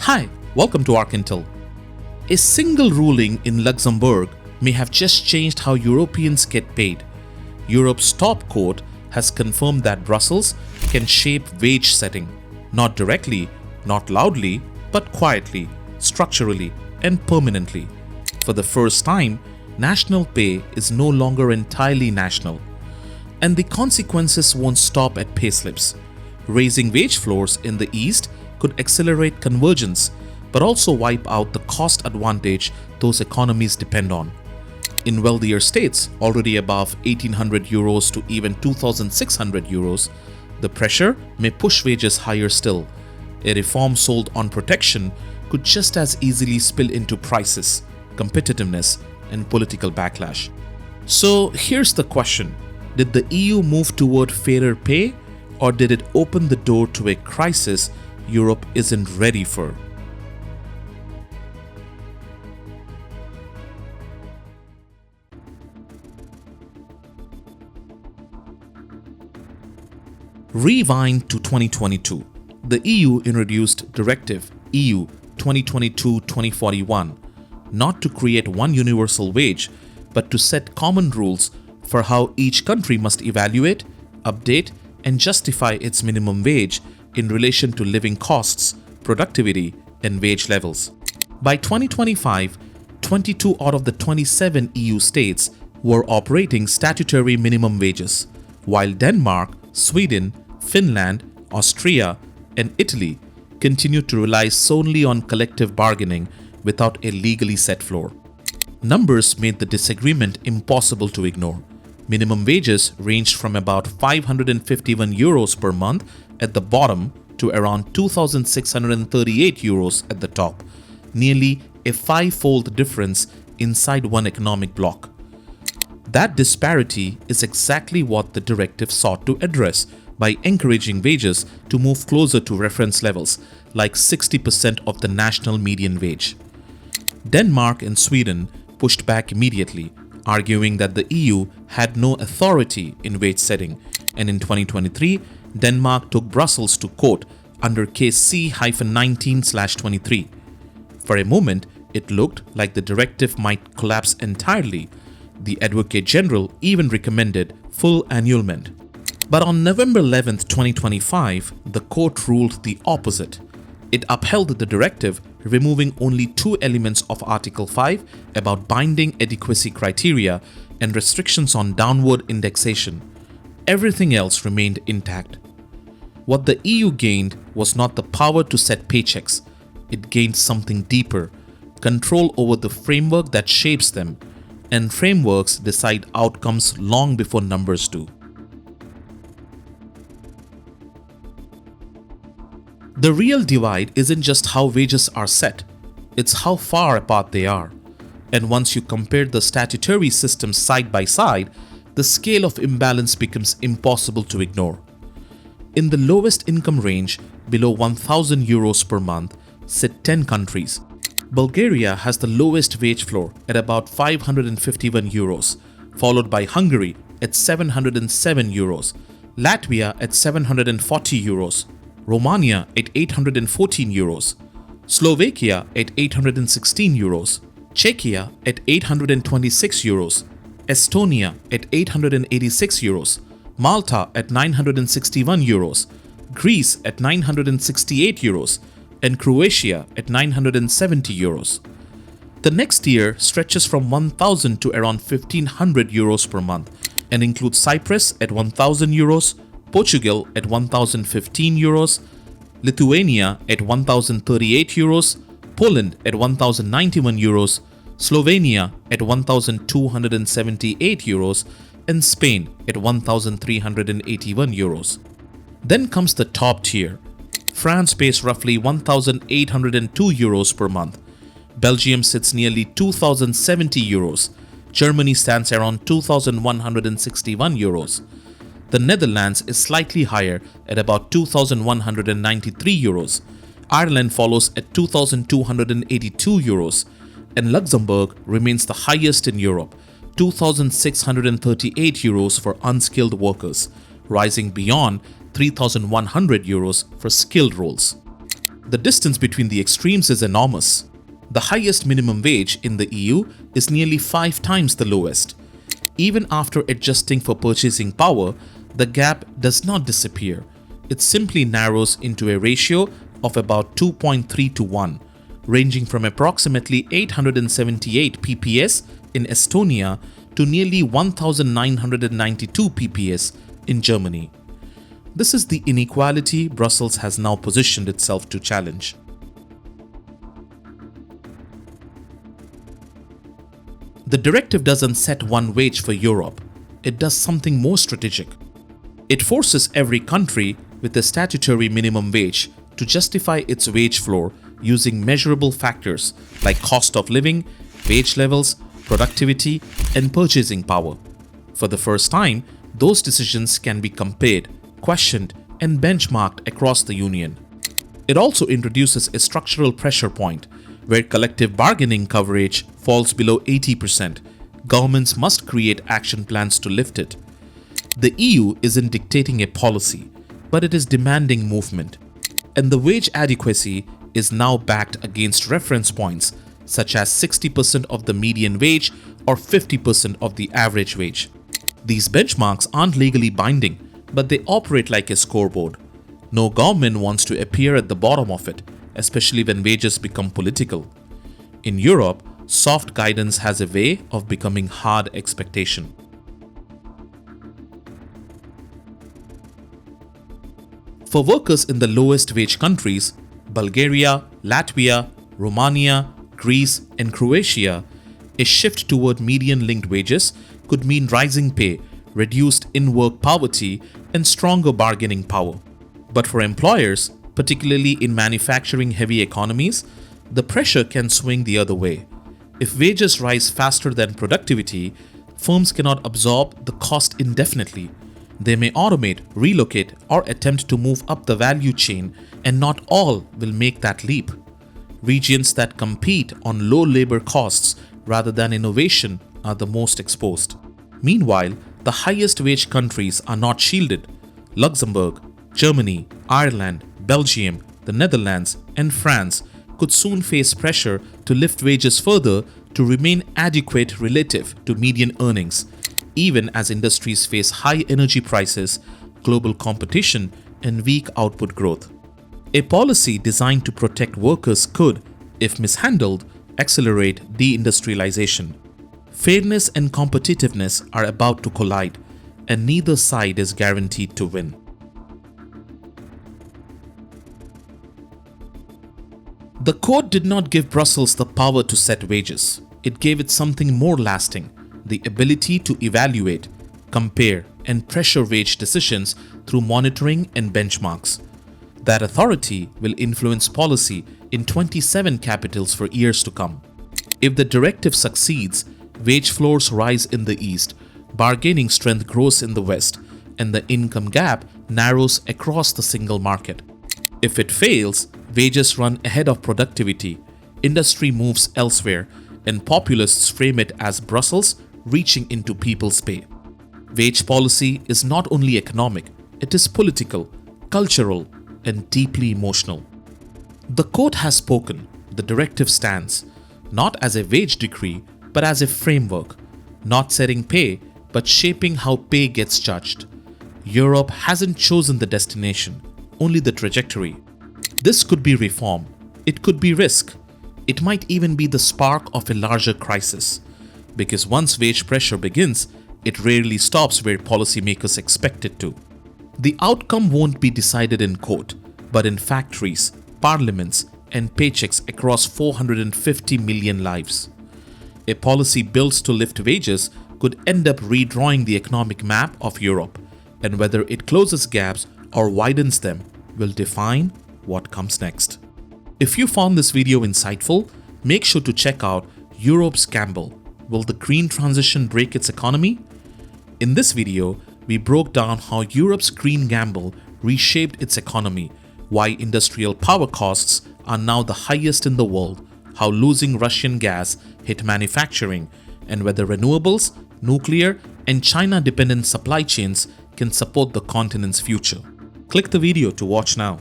Hi, welcome to Arkintel. A single ruling in Luxembourg may have just changed how Europeans get paid. Europe's top court has confirmed that Brussels can shape wage setting, not directly, not loudly, but quietly, structurally, and permanently. For the first time, national pay is no longer entirely national. And the consequences won't stop at payslips. Raising wage floors in the East could accelerate convergence, but also wipe out the cost advantage those economies depend on. In wealthier states, already above 1800 euros to even 2600 euros, the pressure may push wages higher still. A reform sold on protection could just as easily spill into prices, competitiveness, and political backlash. So here's the question. Did the EU move toward fairer pay, or did it open the door to a crisis Europe isn't ready for? Rewind to 2022. The EU introduced Directive EU 2022-2041, not to create one universal wage, but to set common rules for how each country must evaluate, update, and justify its minimum wage in relation to living costs, productivity, and wage levels. By 2025, 22 out of the 27 EU states were operating statutory minimum wages, while Denmark, Sweden, Finland, Austria, and Italy continued to rely solely on collective bargaining without a legally set floor. Numbers made the disagreement impossible to ignore. Minimum wages ranged from about 551 euros per month at the bottom to around 2,638 euros at the top, nearly a five-fold difference inside one economic bloc. That disparity is exactly what the directive sought to address by encouraging wages to move closer to reference levels, like 60% of the national median wage. Denmark and Sweden pushed back immediately, arguing that the EU had no authority in wage setting, and in 2023, Denmark took Brussels to court under case C-19/23. For a moment, it looked like the directive might collapse entirely. The Advocate General even recommended full annulment. But on November 11, 2025, the court ruled the opposite. It upheld the directive, removing only two elements of Article 5 about binding adequacy criteria and restrictions on downward indexation. Everything else remained intact. What the EU gained was not the power to set paychecks. It gained something deeper, control over the framework that shapes them, and frameworks decide outcomes long before numbers do. The real divide isn't just how wages are set, it's how far apart they are. And once you compare the statutory systems side by side, the scale of imbalance becomes impossible to ignore. In the lowest income range, below 1,000 euros per month, sit 10 countries. Bulgaria has the lowest wage floor at about 551 euros, followed by Hungary at 707 euros, Latvia at 740 euros, Romania at 814 euros, Slovakia at 816 euros, Czechia at 826 euros, Estonia at 886 euros, Malta at 961 euros, Greece at 968 euros, and Croatia at 970 euros. The next tier stretches from 1,000 to around 1,500 euros per month and includes Cyprus at 1,000 euros, Portugal at 1,015 euros, Lithuania at 1,038 euros, Poland at 1,091 euros, Slovenia at 1,278 euros, and Spain at 1,381 euros. Then comes the top tier. France pays roughly 1,802 euros per month. Belgium sits nearly 2,070 euros. Germany stands around 2,161 euros. The Netherlands is slightly higher at about 2,193 euros. Ireland follows at 2,282 euros. And Luxembourg remains the highest in Europe, 2,638 euros for unskilled workers, rising beyond 3,100 euros for skilled roles. The distance between the extremes is enormous. The highest minimum wage in the EU is nearly 5 times the lowest. Even after adjusting for purchasing power, the gap does not disappear. It simply narrows into a ratio of about 2.3 to 1, ranging from approximately 878 PPS in Estonia to nearly 1,992 PPS in Germany. This is the inequality Brussels has now positioned itself to challenge. The directive doesn't set one wage for Europe. It does something more strategic. It forces every country with a statutory minimum wage to justify its wage floor using measurable factors like cost of living, wage levels, productivity, and purchasing power. For the first time, those decisions can be compared, questioned, and benchmarked across the Union. It also introduces a structural pressure point where collective bargaining coverage falls below 80%. Governments must create action plans to lift it. The EU isn't dictating a policy, but it is demanding movement. And the wage adequacy is now backed against reference points such as 60% of the median wage or 50% of the average wage. These benchmarks aren't legally binding, but they operate like a scoreboard. No government wants to appear at the bottom of it, especially when wages become political. In Europe, soft guidance has a way of becoming hard expectation. For workers in the lowest wage countries, Bulgaria, Latvia, Romania, Greece, and Croatia, a shift toward median-linked wages could mean rising pay, reduced in-work poverty, and stronger bargaining power. But for employers, particularly in manufacturing-heavy economies, the pressure can swing the other way. If wages rise faster than productivity, firms cannot absorb the cost indefinitely. They may automate, relocate, or attempt to move up the value chain, and not all will make that leap. Regions that compete on low labor costs rather than innovation are the most exposed. Meanwhile, the highest wage countries are not shielded. Luxembourg, Germany, Ireland, Belgium, the Netherlands, and France could soon face pressure to lift wages further to remain adequate relative to median earnings, even as industries face high energy prices, global competition, and weak output growth. A policy designed to protect workers could, if mishandled, accelerate deindustrialization. Fairness and competitiveness are about to collide, and neither side is guaranteed to win. The court did not give Brussels the power to set wages. It gave it something more lasting: the ability to evaluate, compare, and pressure wage decisions through monitoring and benchmarks. That authority will influence policy in 27 capitals for years to come. If the directive succeeds, wage floors rise in the East, bargaining strength grows in the West, and the income gap narrows across the single market. If it fails, wages run ahead of productivity, industry moves elsewhere, and populists frame it as Brussels reaching into people's pay. Wage policy is not only economic, it is political, cultural, and deeply emotional. The court has spoken. The directive stands, not as a wage decree, but as a framework, not setting pay, but shaping how pay gets judged. Europe hasn't chosen the destination, only the trajectory. This could be reform. It could be risk. It might even be the spark of a larger crisis. Because once wage pressure begins, it rarely stops where policymakers expect it to. The outcome won't be decided in court, but in factories, parliaments, and paychecks across 450 million lives. A policy built to lift wages could end up redrawing the economic map of Europe, and whether it closes gaps or widens them will define what comes next. If you found this video insightful, make sure to check out Europe's Gamble. Will the green transition break its economy? In this video, we broke down how Europe's green gamble reshaped its economy, why industrial power costs are now the highest in the world, how losing Russian gas hit manufacturing, and whether renewables, nuclear, and China-dependent supply chains can support the continent's future. Click the video to watch now.